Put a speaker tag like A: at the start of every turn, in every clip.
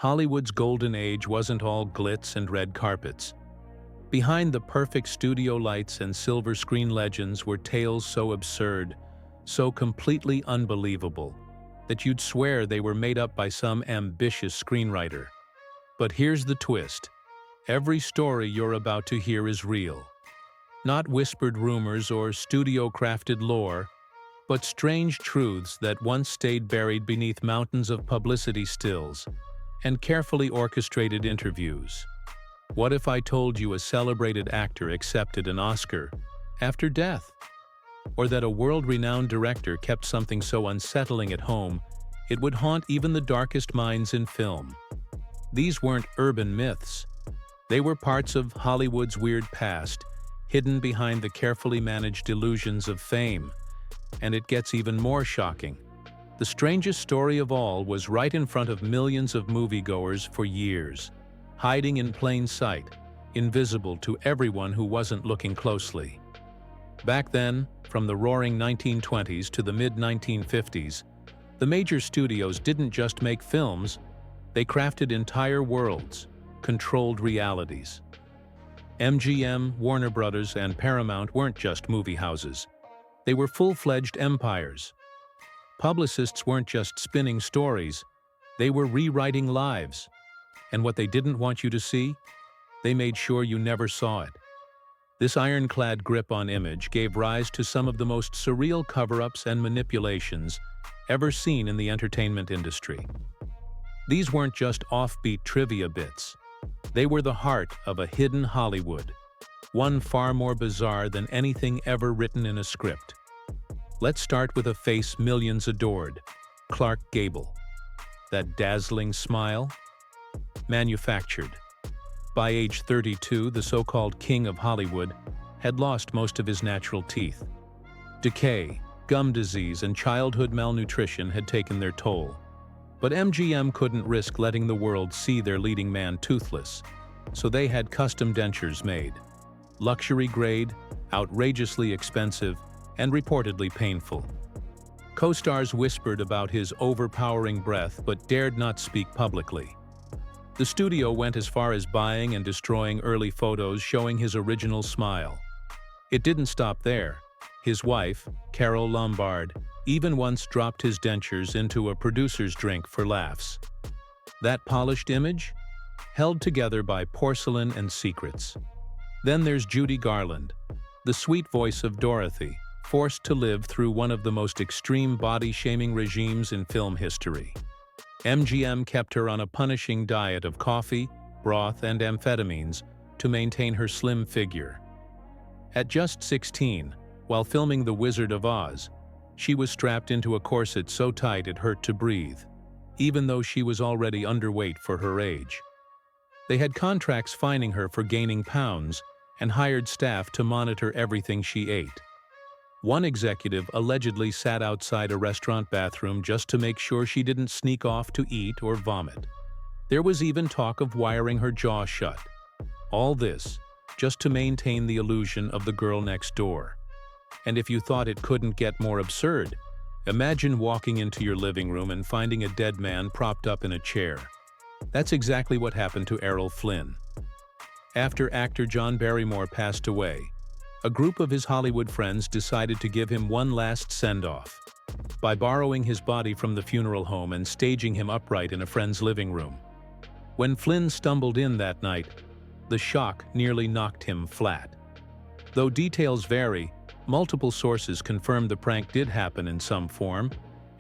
A: Hollywood's golden age wasn't all glitz and red carpets. Behind the perfect studio lights and silver screen legends were tales so absurd, so completely unbelievable, that you'd swear they were made up by some ambitious screenwriter. But here's the twist. Every story you're about to hear is real. Not whispered rumors or studio-crafted lore, but strange truths that once stayed buried beneath mountains of publicity stills and carefully orchestrated interviews. What if I told you a celebrated actor accepted an Oscar after death? Or that a world-renowned director kept something so unsettling at home it would haunt even the darkest minds in film? These weren't urban myths. They were parts of Hollywood's weird past, hidden behind the carefully managed illusions of fame. And it gets even more shocking. The strangest story of all was right in front of millions of moviegoers for years, hiding in plain sight, invisible to everyone who wasn't looking closely. Back then, from the roaring 1920s to the mid-1950s, the major studios didn't just make films, they crafted entire worlds, controlled realities. MGM, Warner Brothers, and Paramount weren't just movie houses. They were full-fledged empires. Publicists weren't just spinning stories, they were rewriting lives. And what they didn't want you to see, they made sure you never saw it. This ironclad grip on image gave rise to some of the most surreal cover-ups and manipulations ever seen in the entertainment industry. These weren't just offbeat trivia bits. They were the heart of a hidden Hollywood, one far more bizarre than anything ever written in a script. Let's start with a face millions adored, Clark Gable. That dazzling smile? Manufactured. By age 32, the so-called king of Hollywood had lost most of his natural teeth. Decay, gum disease, and childhood malnutrition had taken their toll. But MGM couldn't risk letting the world see their leading man toothless, so they had custom dentures made. Luxury grade, outrageously expensive, and reportedly painful. Co-stars whispered about his overpowering breath but dared not speak publicly. The studio went as far as buying and destroying early photos showing his original smile. It didn't stop there. His wife, Carole Lombard, even once dropped his dentures into a producer's drink for laughs. That polished image? Held together by porcelain and secrets. Then there's Judy Garland, the sweet voice of Dorothy, forced to live through one of the most extreme body-shaming regimes in film history. MGM kept her on a punishing diet of coffee, broth, and amphetamines to maintain her slim figure. At just 16, while filming The Wizard of Oz, she was strapped into a corset so tight it hurt to breathe, even though she was already underweight for her age. They had contracts fining her for gaining pounds and hired staff to monitor everything she ate. One executive allegedly sat outside a restaurant bathroom just to make sure she didn't sneak off to eat or vomit. There was even talk of wiring her jaw shut. All this just to maintain the illusion of the girl next door. And if you thought it couldn't get more absurd, imagine walking into your living room and finding a dead man propped up in a chair. That's exactly what happened to Errol Flynn. After actor John Barrymore passed away, a group of his Hollywood friends decided to give him one last send-off by borrowing his body from the funeral home and staging him upright in a friend's living room. When Flynn stumbled in that night, the shock nearly knocked him flat. Though details vary, multiple sources confirmed the prank did happen in some form,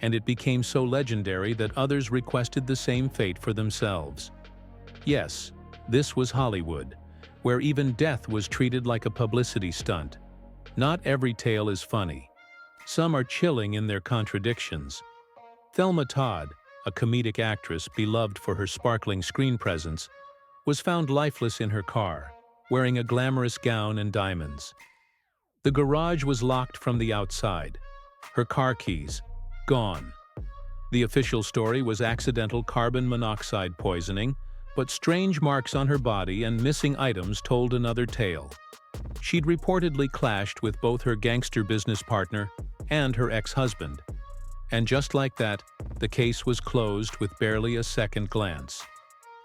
A: and it became so legendary that others requested the same fate for themselves. Yes, this was Hollywood, where even death was treated like a publicity stunt. Not every tale is funny. Some are chilling in their contradictions. Thelma Todd, a comedic actress beloved for her sparkling screen presence, was found lifeless in her car, wearing a glamorous gown and diamonds. The garage was locked from the outside. Her car keys, gone. The official story was accidental carbon monoxide poisoning, but strange marks on her body and missing items told another tale. She'd reportedly clashed with both her gangster business partner and her ex-husband. And just like that, the case was closed with barely a second glance.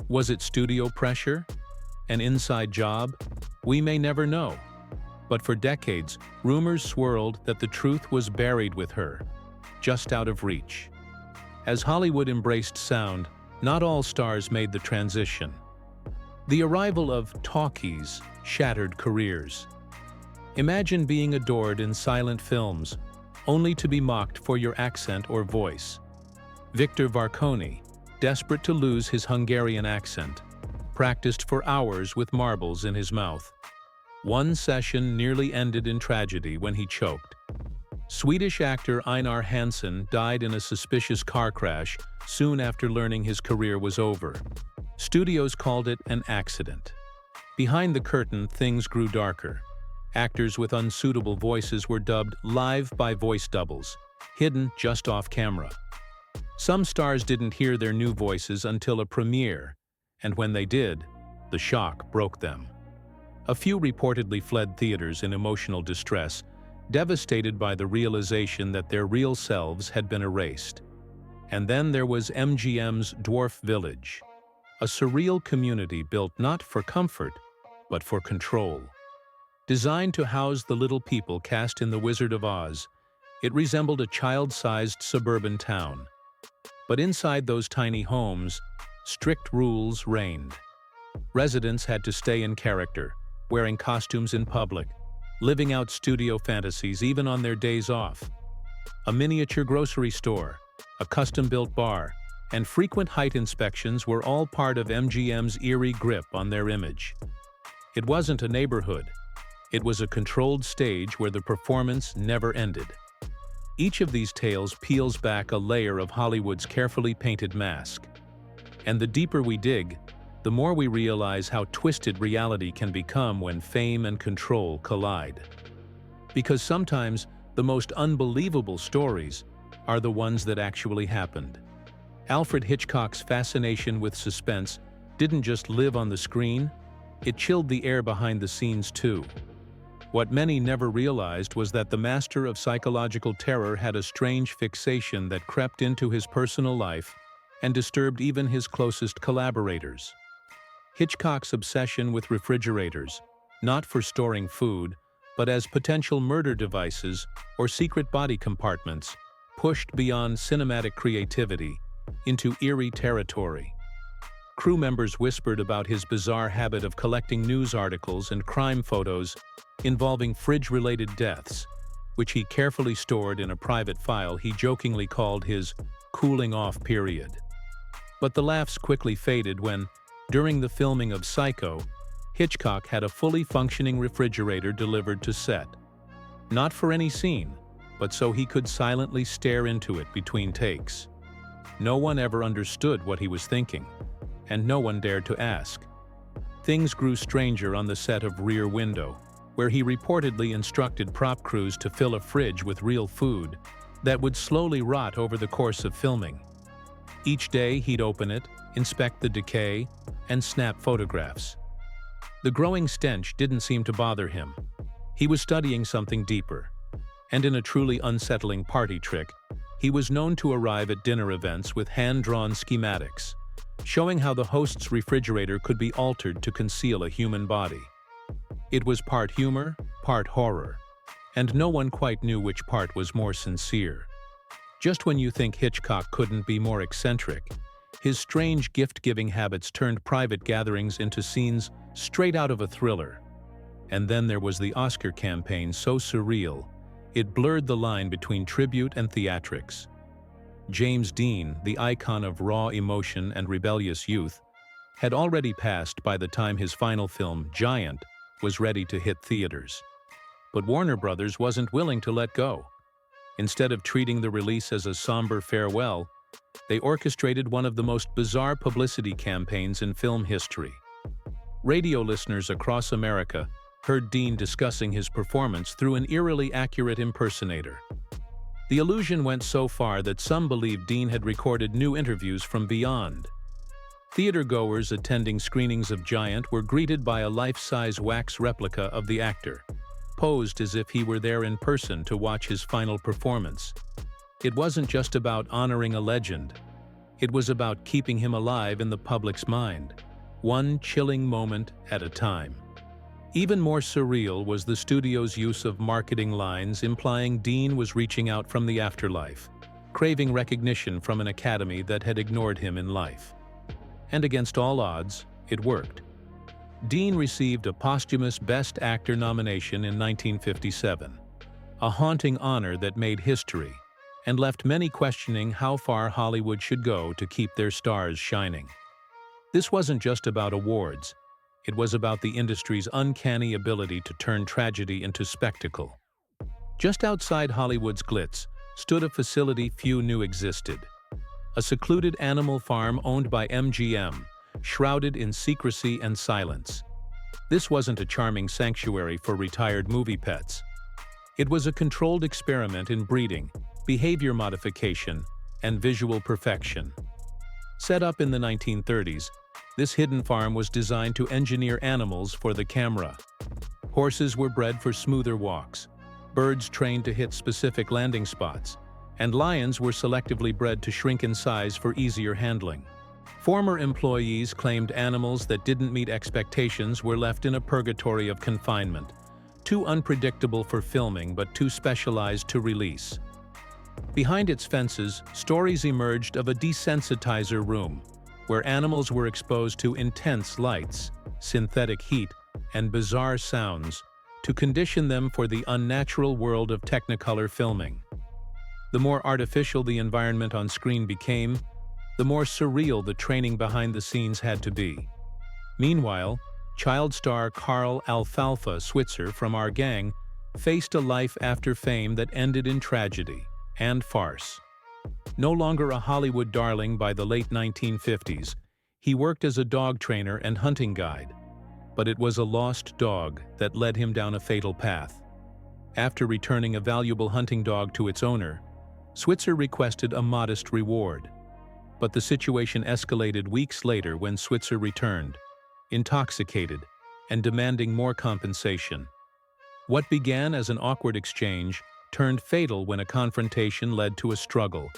A: Was it studio pressure? An inside job? We may never know. But for decades, rumors swirled that the truth was buried with her, just out of reach. As Hollywood embraced sound, not all stars made the transition. The arrival of talkies shattered careers. Imagine being adored in silent films, only to be mocked for your accent or voice. Victor Varconi, desperate to lose his Hungarian accent, practiced for hours with marbles in his mouth. One session nearly ended in tragedy when he choked. Swedish actor Einar Hansen died in a suspicious car crash soon after learning his career was over. Studios called it an accident. Behind the curtain, things grew darker. Actors with unsuitable voices were dubbed live by voice doubles, hidden just off camera. Some stars didn't hear their new voices until a premiere, and when they did, the shock broke them. A few reportedly fled theaters in emotional distress, devastated by the realization that their real selves had been erased. And then there was MGM's Dwarf Village, a surreal community built not for comfort, but for control. Designed to house the little people cast in The Wizard of Oz, it resembled a child-sized suburban town. But inside those tiny homes, strict rules reigned. Residents had to stay in character, wearing costumes in public, living out studio fantasies even on their days off. A miniature grocery store, a custom-built bar, and frequent height inspections were all part of MGM's eerie grip on their image. It wasn't a neighborhood. It was a controlled stage where the performance never ended. Each of these tales peels back a layer of Hollywood's carefully painted mask. And the deeper we dig, the more we realize how twisted reality can become when fame and control collide. Because sometimes the most unbelievable stories are the ones that actually happened. Alfred Hitchcock's fascination with suspense didn't just live on the screen, it chilled the air behind the scenes too. What many never realized was that the master of psychological terror had a strange fixation that crept into his personal life and disturbed even his closest collaborators. Hitchcock's obsession with refrigerators, not for storing food, but as potential murder devices or secret body compartments, pushed beyond cinematic creativity into eerie territory. Crew members whispered about his bizarre habit of collecting news articles and crime photos involving fridge-related deaths, which he carefully stored in a private file he jokingly called his cooling-off period. But the laughs quickly faded when, during the filming of Psycho, Hitchcock had a fully functioning refrigerator delivered to set. Not for any scene, but so he could silently stare into it between takes. No one ever understood what he was thinking, and no one dared to ask. Things grew stranger on the set of Rear Window, where he reportedly instructed prop crews to fill a fridge with real food that would slowly rot over the course of filming. Each day he'd open it, inspect the decay, and snap photographs. The growing stench didn't seem to bother him. He was studying something deeper. And in a truly unsettling party trick, he was known to arrive at dinner events with hand-drawn schematics, showing how the host's refrigerator could be altered to conceal a human body. It was part humor, part horror, and no one quite knew which part was more sincere. Just when you think Hitchcock couldn't be more eccentric, his strange gift-giving habits turned private gatherings into scenes straight out of a thriller. And then there was the Oscar campaign so surreal, it blurred the line between tribute and theatrics. James Dean, the icon of raw emotion and rebellious youth, had already passed by the time his final film, Giant, was ready to hit theaters. But Warner Brothers wasn't willing to let go. Instead of treating the release as a somber farewell, they orchestrated one of the most bizarre publicity campaigns in film history. Radio listeners across America heard Dean discussing his performance through an eerily accurate impersonator. The illusion went so far that some believed Dean had recorded new interviews from beyond. Theatergoers attending screenings of Giant were greeted by a life-size wax replica of the actor, posed as if he were there in person to watch his final performance. It wasn't just about honoring a legend. It was about keeping him alive in the public's mind, one chilling moment at a time. Even more surreal was the studio's use of marketing lines implying Dean was reaching out from the afterlife, craving recognition from an academy that had ignored him in life. And against all odds, it worked. Dean received a posthumous Best Actor nomination in 1957, a haunting honor that made history and left many questioning how far Hollywood should go to keep their stars shining. This wasn't just about awards. It was about the industry's uncanny ability to turn tragedy into spectacle. Just outside Hollywood's glitz stood a facility few knew existed. A secluded animal farm owned by MGM, shrouded in secrecy and silence. This wasn't a charming sanctuary for retired movie pets. It was a controlled experiment in breeding, behavior modification, and visual perfection. Set up in the 1930s, this hidden farm was designed to engineer animals for the camera. Horses were bred for smoother walks, birds trained to hit specific landing spots, and lions were selectively bred to shrink in size for easier handling. Former employees claimed animals that didn't meet expectations were left in a purgatory of confinement, too unpredictable for filming but too specialized to release. Behind its fences, stories emerged of a desensitizer room, where animals were exposed to intense lights, synthetic heat, and bizarre sounds to condition them for the unnatural world of Technicolor filming. The more artificial the environment on screen became, the more surreal the training behind the scenes had to be. Meanwhile, child star Carl "Alfalfa" Switzer from our gang faced a life after fame that ended in tragedy and farce. No longer a Hollywood darling by the late 1950s, he worked as a dog trainer and hunting guide. But it was a lost dog that led him down a fatal path. After returning a valuable hunting dog to its owner, Switzer requested a modest reward. But the situation escalated weeks later when Switzer returned, intoxicated and demanding more compensation. What began as an awkward exchange turned fatal when a confrontation led to a struggle,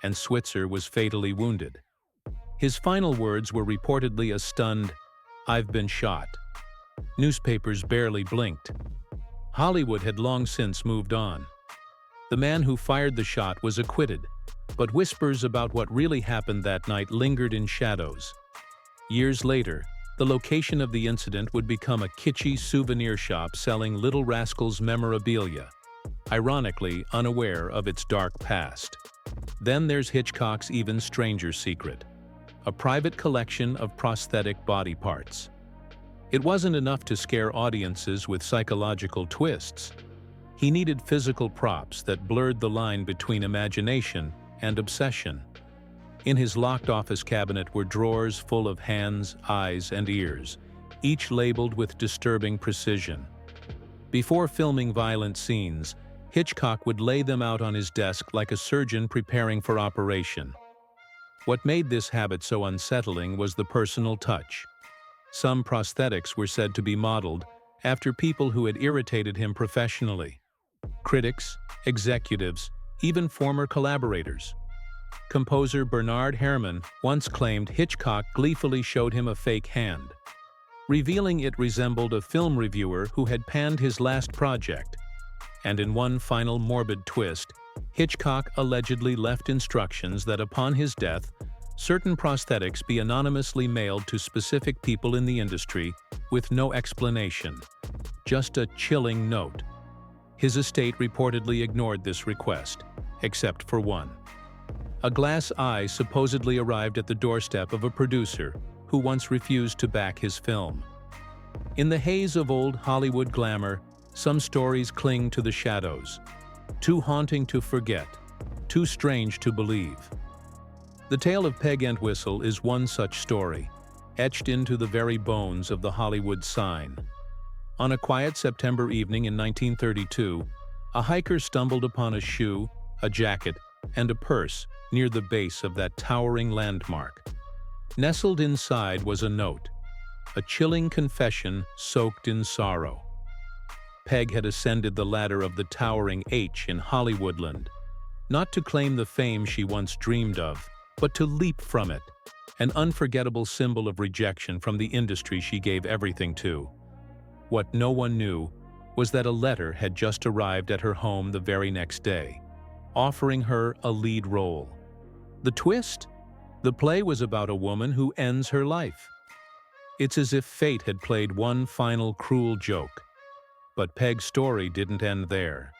A: and Switzer was fatally wounded. His final words were reportedly a stunned, "I've been shot." Newspapers barely blinked. Hollywood had long since moved on. The man who fired the shot was acquitted, but whispers about what really happened that night lingered in shadows. Years later, the location of the incident would become a kitschy souvenir shop selling Little Rascals memorabilia, ironically unaware of its dark past. Then there's Hitchcock's even stranger secret, a private collection of prosthetic body parts. It wasn't enough to scare audiences with psychological twists. He needed physical props that blurred the line between imagination and obsession. In his locked office cabinet were drawers full of hands, eyes, and ears, each labeled with disturbing precision. Before filming violent scenes, Hitchcock would lay them out on his desk like a surgeon preparing for operation. What made this habit so unsettling was the personal touch. Some prosthetics were said to be modeled after people who had irritated him professionally. Critics, executives, even former collaborators. Composer Bernard Herrmann once claimed Hitchcock gleefully showed him a fake hand, revealing it resembled a film reviewer who had panned his last project. And in one final morbid twist, Hitchcock allegedly left instructions that upon his death, certain prosthetics be anonymously mailed to specific people in the industry with no explanation, just a chilling note. His estate reportedly ignored this request, except for one. A glass eye supposedly arrived at the doorstep of a producer who once refused to back his film. In the haze of old Hollywood glamour, some stories cling to the shadows, too haunting to forget, too strange to believe. The tale of Peg Entwistle is one such story, etched into the very bones of the Hollywood sign. On a quiet September evening in 1932, a hiker stumbled upon a shoe, a jacket, and a purse near the base of that towering landmark. Nestled inside was a note, a chilling confession soaked in sorrow. Peg had ascended the ladder of the towering H in Hollywoodland, not to claim the fame she once dreamed of, but to leap from it, an unforgettable symbol of rejection from the industry she gave everything to. What no one knew was that a letter had just arrived at her home the very next day, offering her a lead role. The twist? The play was about a woman who ends her life. It's as if fate had played one final cruel joke. But Peg's story didn't end there.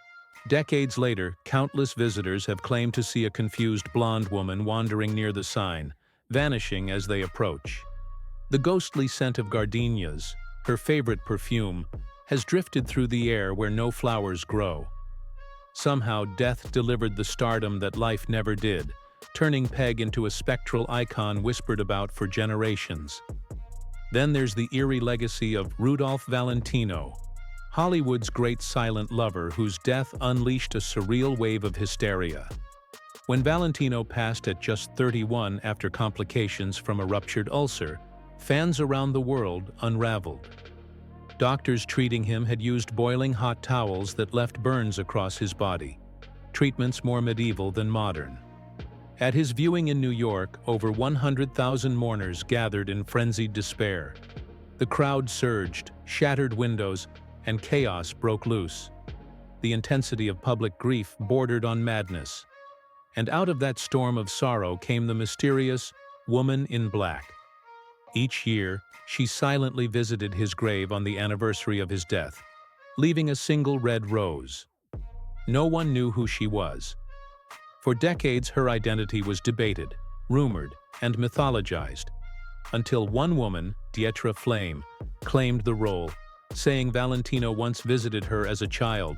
A: Decades later, countless visitors have claimed to see a confused blonde woman wandering near the sign, vanishing as they approach. The ghostly scent of gardenias, her favorite perfume, has drifted through the air where no flowers grow. Somehow, death delivered the stardom that life never did, turning Peg into a spectral icon whispered about for generations. Then there's the eerie legacy of Rudolph Valentino, Hollywood's great silent lover whose death unleashed a surreal wave of hysteria. When Valentino passed at just 31 after complications from a ruptured ulcer, fans around the world unraveled. Doctors treating him had used boiling hot towels that left burns across his body, treatments more medieval than modern. At his viewing in New York, over 100,000 mourners gathered in frenzied despair. The crowd surged, shattered windows, and chaos broke loose. The intensity of public grief bordered on madness. And out of that storm of sorrow came the mysterious Woman in Black. Each year, she silently visited his grave on the anniversary of his death, leaving a single red rose. No one knew who she was. For decades, her identity was debated, rumored, and mythologized, until one woman, Dietra Flame, claimed the role, saying Valentino once visited her as a child,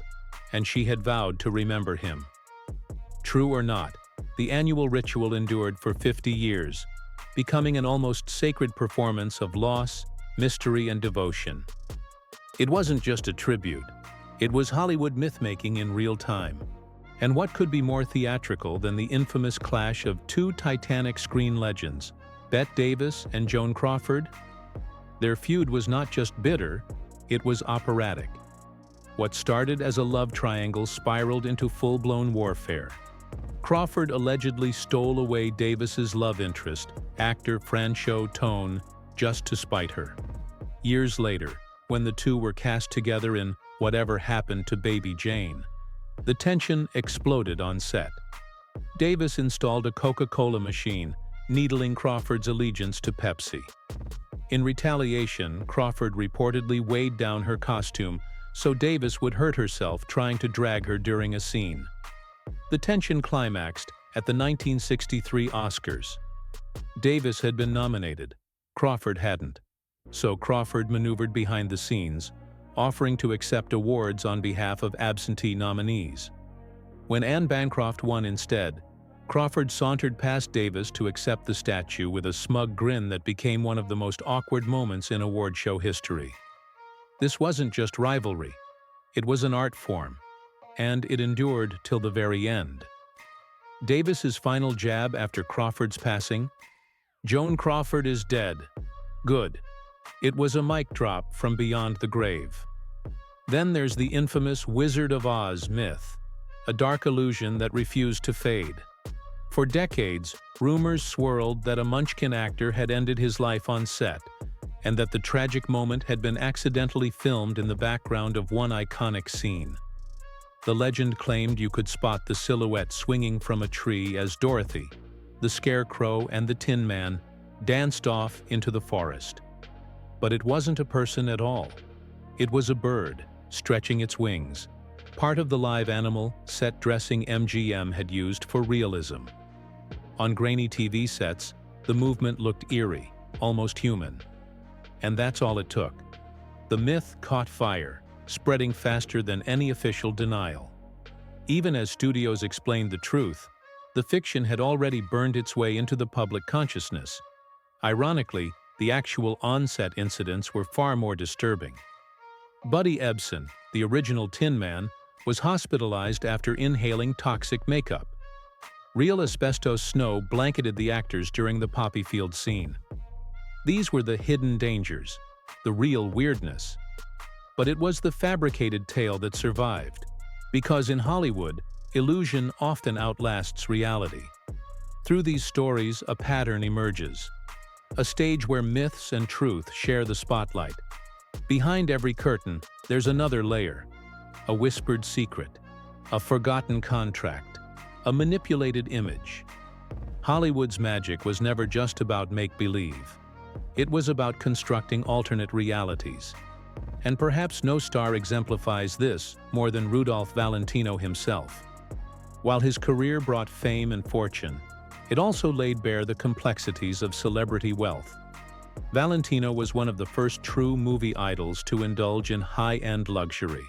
A: and she had vowed to remember him. True or not, the annual ritual endured for 50 years, becoming an almost sacred performance of loss, mystery, and devotion. It wasn't just a tribute, it was Hollywood myth-making in real time. And what could be more theatrical than the infamous clash of two titanic screen legends, Bette Davis and Joan Crawford? Their feud was not just bitter, it was operatic. What started as a love triangle spiraled into full-blown warfare. Crawford allegedly stole away Davis's love interest, actor Franchot Tone, just to spite her. Years later, when the two were cast together in Whatever Happened to Baby Jane, the tension exploded on set. Davis installed a Coca-Cola machine, needling Crawford's allegiance to Pepsi. In retaliation, Crawford reportedly weighed down her costume so Davis would hurt herself trying to drag her during a scene. The tension climaxed at the 1963 Oscars. Davis had been nominated, Crawford hadn't, so Crawford maneuvered behind the scenes, offering to accept awards on behalf of absentee nominees. When Anne Bancroft won instead, Crawford sauntered past Davis to accept the statue with a smug grin that became one of the most awkward moments in award show history. This wasn't just rivalry, it was an art form, and it endured till the very end. Davis's final jab after Crawford's passing? Joan Crawford is dead. Good. It was a mic drop from beyond the grave. Then there's the infamous Wizard of Oz myth, a dark illusion that refused to fade. For decades, rumors swirled that a Munchkin actor had ended his life on set, and that the tragic moment had been accidentally filmed in the background of one iconic scene. The legend claimed you could spot the silhouette swinging from a tree as Dorothy, the Scarecrow, and the Tin Man danced off into the forest. But it wasn't a person at all. It was a bird, stretching its wings, part of the live animal set dressing MGM had used for realism. On grainy TV sets, the movement looked eerie, almost human. And that's all it took. The myth caught fire, spreading faster than any official denial. Even as studios explained the truth, the fiction had already burned its way into the public consciousness. Ironically, the actual on-set incidents were far more disturbing. Buddy Ebsen, the original Tin Man, was hospitalized after inhaling toxic makeup. Real asbestos snow blanketed the actors during the poppy field scene. These were the hidden dangers, the real weirdness. But it was the fabricated tale that survived, because in Hollywood, illusion often outlasts reality. Through these stories, a pattern emerges. A stage where myths and truth share the spotlight. Behind every curtain, there's another layer. A whispered secret, a forgotten contract, a manipulated image. Hollywood's magic was never just about make-believe. It was about constructing alternate realities. And perhaps no star exemplifies this more than Rudolph Valentino himself. While his career brought fame and fortune, it also laid bare the complexities of celebrity wealth. Valentino was one of the first true movie idols to indulge in high-end luxury,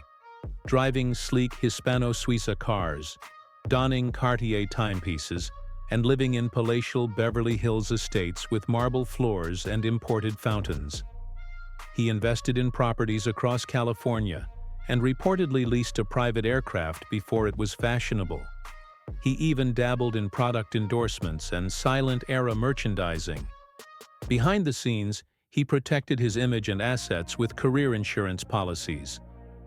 A: driving sleek Hispano-Suiza cars, donning Cartier timepieces, and living in palatial Beverly Hills estates with marble floors and imported fountains. He invested in properties across California and reportedly leased a private aircraft before it was fashionable. He even dabbled in product endorsements and silent-era merchandising. Behind the scenes, he protected his image and assets with career insurance policies,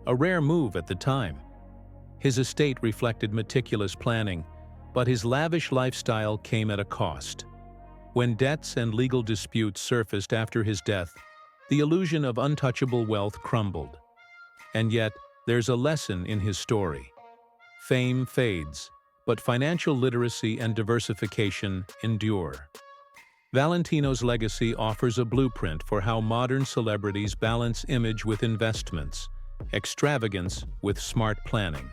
A: a rare move at the time. His estate reflected meticulous planning, but his lavish lifestyle came at a cost. When debts and legal disputes surfaced after his death, the illusion of untouchable wealth crumbled. And yet, there's a lesson in his story. Fame fades, but financial literacy and diversification endure. Valentino's legacy offers a blueprint for how modern celebrities balance image with investments, extravagance with smart planning.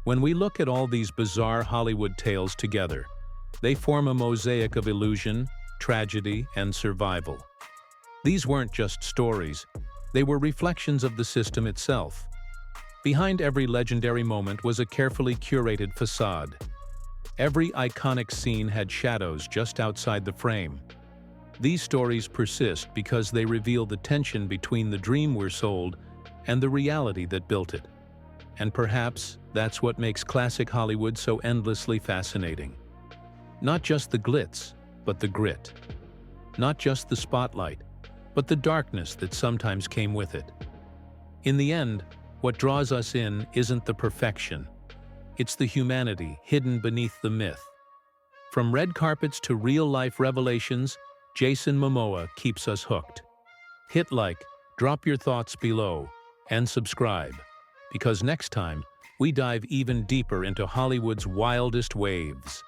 A: When we look at all these bizarre Hollywood tales together, they form a mosaic of illusion, tragedy, and survival. These weren't just stories, they were reflections of the system itself. Behind every legendary moment was a carefully curated facade. Every iconic scene had shadows just outside the frame. These stories persist because they reveal the tension between the dream we're sold and the reality that built it. And perhaps that's what makes classic Hollywood so endlessly fascinating. Not just the glitz, but the grit. Not just the spotlight, but the darkness that sometimes came with it. In the end, what draws us in isn't the perfection. It's the humanity hidden beneath the myth. From red carpets to real-life revelations, Jason Momoa keeps us hooked. Hit like, drop your thoughts below, and subscribe, because next time, we dive even deeper into Hollywood's wildest waves.